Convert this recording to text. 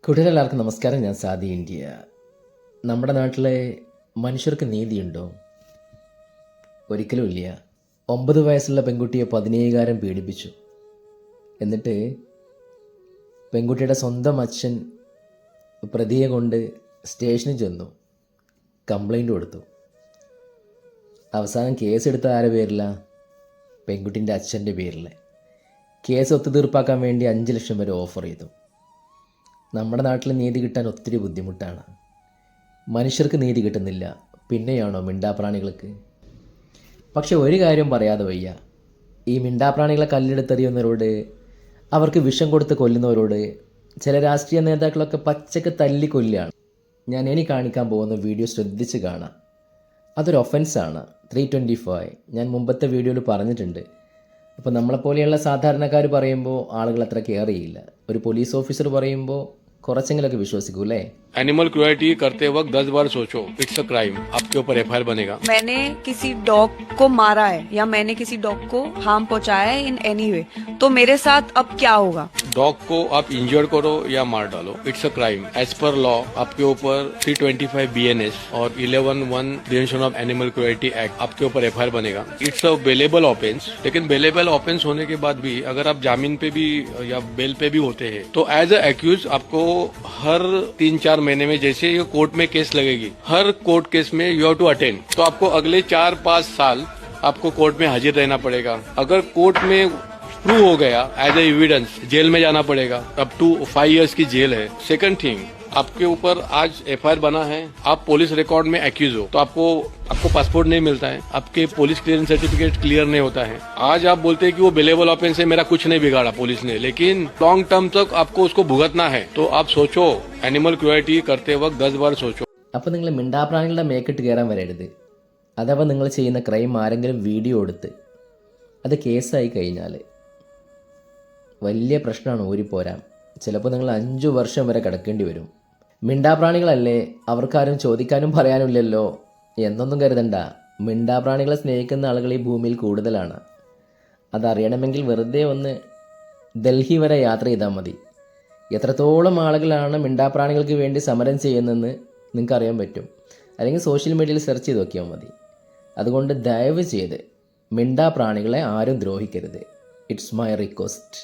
കൂട്ടുകാരെല്ലാവർക്കും നമസ്കാരം. ഞാൻ സാദി ഇന്ത്യ. നമ്മുടെ നാട്ടിലെ മനുഷ്യർക്ക് നീതിയുണ്ടോ? ഒരിക്കലും ഇല്ല. 9 വയസ്സുള്ള പെൺകുട്ടിയെ 17 പീഡിപ്പിച്ചു. എന്നിട്ട് പെൺകുട്ടിയുടെ സ്വന്തം അച്ഛൻ പ്രതിയെ കൊണ്ട് സ്റ്റേഷനിൽ ചെന്നു, കംപ്ലൈൻറ്റ് കൊടുത്തു. അവസാനം കേസെടുത്ത ആരുടെ പേരില? പെൺകുട്ടിൻ്റെ അച്ഛൻ്റെ പേരിൽ. കേസ് ഒത്തുതീർപ്പാക്കാൻ വേണ്ടി 5 ലക്ഷം വരെ ഓഫർ ചെയ്തു. നമ്മുടെ നാട്ടിൽ നീതി കിട്ടാൻ ഒത്തിരി ബുദ്ധിമുട്ടാണ്. മനുഷ്യർക്ക് നീതി കിട്ടുന്നില്ല, പിന്നെയാണോ മിണ്ടാപ്രാണികൾക്ക്? പക്ഷെ ഒരു കാര്യം പറയാതെ വയ്യ, ഈ മിണ്ടാപ്രാണികളെ കല്ലെടുത്തെറിയുന്നവരോട്, അവർക്ക് വിഷം കൊടുത്ത് കൊല്ലുന്നവരോട് ചില രാഷ്ട്രീയ നേതാക്കളൊക്കെ പച്ചക്ക് തല്ലി കൊല്ലുകയാണ്. ഞാൻ ഇനി കാണിക്കാൻ പോകുന്ന വീഡിയോ ശ്രദ്ധിച്ച് കാണാം. അതൊരു ഒഫൻസാണ്. 325 ഞാൻ മുമ്പത്തെ വീഡിയോയിൽ പറഞ്ഞിട്ടുണ്ട്. അപ്പോൾ നമ്മളെപ്പോലെയുള്ള സാധാരണക്കാർ പറയുമ്പോൾ ആളുകൾ അത്ര കെയർ ചെയ്യില്ല. ഒരു പോലീസ് ഓഫീസർ പറയുമ്പോൾ കുറച്ചെങ്കിലൊക്കെ വിശ്വസിക്കൂ അല്ലേ? एनिमल क्रुएल्टी करते वक्त 10 बार सोचो, इट्स अ क्राइम, आपके ऊपर एफआईआर बनेगा। मैंने किसी डॉग को मारा है या मैंने किसी डॉग को हार्म पहुंचाया है इन एनी वे, तो मेरे साथ अब क्या होगा? डॉग को आप इंजर्ड करो या मार डालो, it's a crime. As per law आपके ऊपर 325 BNS और 11(1) prevention of animal cruelty act आपके ऊपर एफआईआर बनेगा। इट्स अ बेलेबल ऑफेंस, लेकिन बेलेबल ऑफेंस होने के बाद भी अगर आप जामीन पे भी या बेल पे भी होते हैं तो एज अ एक्यूज आपको हर 3-4 महीने में, जैसे ये कोर्ट में केस लगेगी, हर कोर्ट केस में यू हैव टू अटेंड। तो आपको अगले 4-5 साल आपको कोर्ट में हाजिर रहना पड़ेगा। अगर कोर्ट में प्रूव हो गया एज ए एविडेंस, जेल में जाना पड़ेगा, अप टू 5 years की जेल है। सेकंड थिंग, आपके ऊपर आज एफआईआर बना है, आप पुलिस रिकॉर्ड में एक्यूज हो, तो आपको पासपोर्ट नहीं मिलता है, आपके पुलिस क्लियरेंस सर्टिफिकेट क्लियर नहीं होता है। आज आप बोलते हैं कि वो बेलेबल ऑफेंस है, मेरा कुछ नहीं बिगाड़ा पुलिस ने, लेकिन लॉन्ग टर्म तक आपको उसको भुगतना है। तो आप सोचो, एनिमल क्रुएल्टी करते वक्त 10 बार सोचो। അപ്പോൾ നിങ്ങൾ മിണ്ടാപ്രാണികളുടെ മേക്കിട്ട് കയറാൻ വരരുത്. അഥവാ നിങ്ങൾ ചെയ്യുന്ന ക്രൈം ആരെങ്കിലും വീഡിയോ എടുത്ത് അത് കേസായി കഴിഞ്ഞാൽ വലിയ പ്രശ്നമാണ്, ഊരിപ്പോരാൻ. ചിലപ്പോൾ നിങ്ങൾ 5 വർഷം വരെ കിടക്കേണ്ടി വരും. മിണ്ടാപ്രാണികളല്ലേ, അവർക്കാരും ചോദിക്കാനും പറയാനുമില്ലല്ലോ എന്നൊന്നും കരുതണ്ട. മിണ്ടാപ്രാണികളെ സ്നേഹിക്കുന്ന ആളുകൾ ഈ ഭൂമിയിൽ കൂടുതലാണ്. അതറിയണമെങ്കിൽ വെറുതെ ഒന്ന് ഡൽഹി വരെ യാത്ര ചെയ്താൽ മതി. എത്രത്തോളം ആളുകളാണ് മിണ്ടാപ്രാണികൾക്ക് വേണ്ടി സമരം ചെയ്യുന്നതെന്ന് നിങ്ങൾക്ക് അറിയാൻ പറ്റും. അല്ലെങ്കിൽ സോഷ്യൽ മീഡിയയിൽ സെർച്ച് ചെയ്ത് നോക്കിയാൽ മതി. അതുകൊണ്ട് ദയവ് ചെയ്ത് മിണ്ടാപ്രാണികളെ ആരും ദ്രോഹിക്കരുത്. It's my request.